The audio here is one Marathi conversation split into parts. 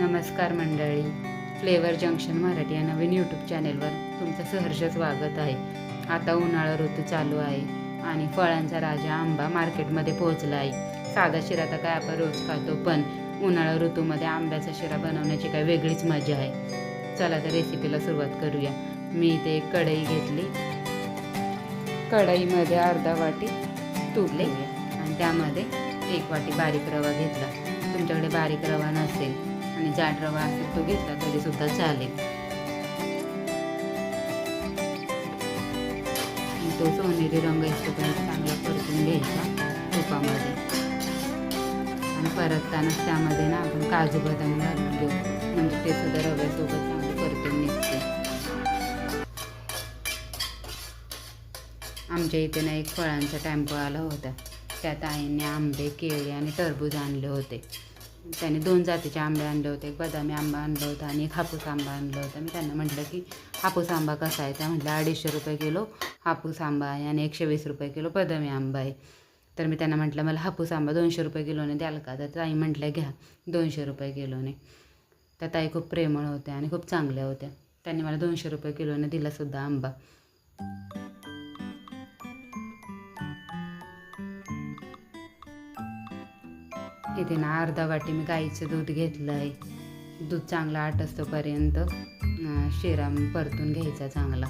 नमस्कार मंडळी, फ्लेवर जंक्शन मराठी या नवीन यूट्यूब चॅनेलवर तुमचं सहर्ष स्वागत आहे. आता उन्हाळा ऋतू चालू आहे आणि फळांचा राजा आंबा मार्केटमध्ये पोहोचला आहे. साधा शिरा तर काय आपण रोज खातो, पण उन्हाळा ऋतूमध्ये आंब्याचा शिरा बनवण्याची काही वेगळीच मजा आहे. चला तर रेसिपीला सुरुवात करूया. मी इथे एक कढई घेतली. कढईमध्ये अर्धा वाटी तूप घेऊया आणि त्यामध्ये 1 वाटी बारीक रवा घेतला. तुमच्याकडे बारीक रवा नसेल आणि जाड रवा असेल तो घेतला तरी सुद्धा चालेल. तो सोनेरी रंग येतोपर्यंत चांगला परतून घ्यायचा तुपामध्ये आणि परततानाच त्यामध्ये ना आपण काजू बदाम घालून घेऊ, म्हणजे ते सुद्धा रव्यासोबत चांगले परतून निघते. आमच्या इथे ना एक फळांचा टेम्पो आला होता. त्यात आईने आंबे, केळी आणि टरबूज आणले होते. त्याने 2 जातीचे आंबे आणले होते. एक बदामी आंबा आणला होता आणि एक हापूस आंबा आणला होता. मी त्यांना म्हटलं की हापूस आंबा कसा आहे? त्या म्हटलं 250 रुपये किलो हापूस आंबा आहे आणि 120 रुपये किलो बदामी आंबा आहे. तर मी त्यांना म्हटलं मला हापूस आंबा 200 रुपये किलोने द्याल का? तर ताई म्हटलं घ्या 200 रुपये किलोने. त्या ताई खूप प्रेमळ होत्या आणि खूप चांगल्या होत्या. त्यांनी मला 200 रुपये किलोने दिलासुद्धा आंबा. इथे ना अर्धा वाटी मी गाईचं दूध घेतलं आहे. दूध चांगला आटसतोपर्यंत शिरा परतून घ्यायचा चांगला.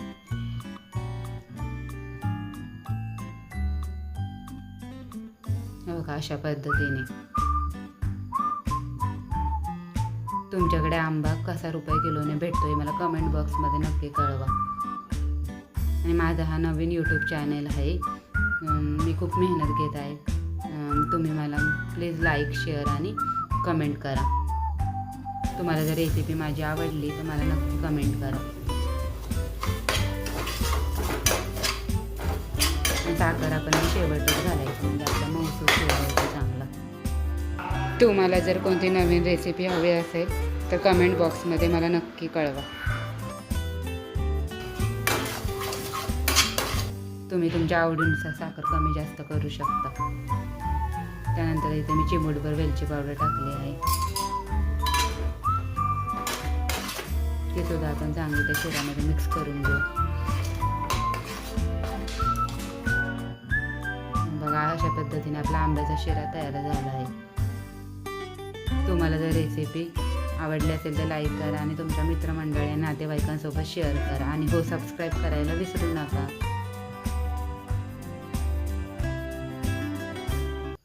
हो का, अशा पद्धतीने. तुमच्याकडे आंबा कसा रुपये किलोने भेटतोय मला कमेंट बॉक्समध्ये नक्की कळवा. आणि माझा हा नवीन यूट्यूब चॅनल आहे. मी खूप मेहनत घेत आहे. तुम्ही मला प्लीज लाईक, शेअर आणि कमेंट करा. तुम्हाला जर रेसिपी माझी आवडली तर मला नक्की कमेंट करा. साखर आपण शेवटच घालायची, म्हणजे आपला मौसूद शेवटचा चांगला. तुम्हाला जर कोणती नवीन रेसिपी हवी असेल तर कमेंट बॉक्समध्ये मला नक्की कळवा. तुम्ही तुमच्या आवडीनुसार साखर कमी जास्त करू शकता. त्यानंतर इथे मी चिमूटभर वेलची पावडर टाकली आहे. ती सुद्धा आपण चांगली त्या शिऱ्यामध्ये मिक्स करून घेऊ. बघा, अशा पद्धतीने आपला आंब्याचा शिरा तयार झाला आहे. तुम्हाला जर रेसिपी आवडली असेल तर लाईक करा आणि तुमच्या मित्रमंडळी नातेवाईकांसोबत शेअर करा. आणि हो, सबस्क्राईब करायला विसरू नका.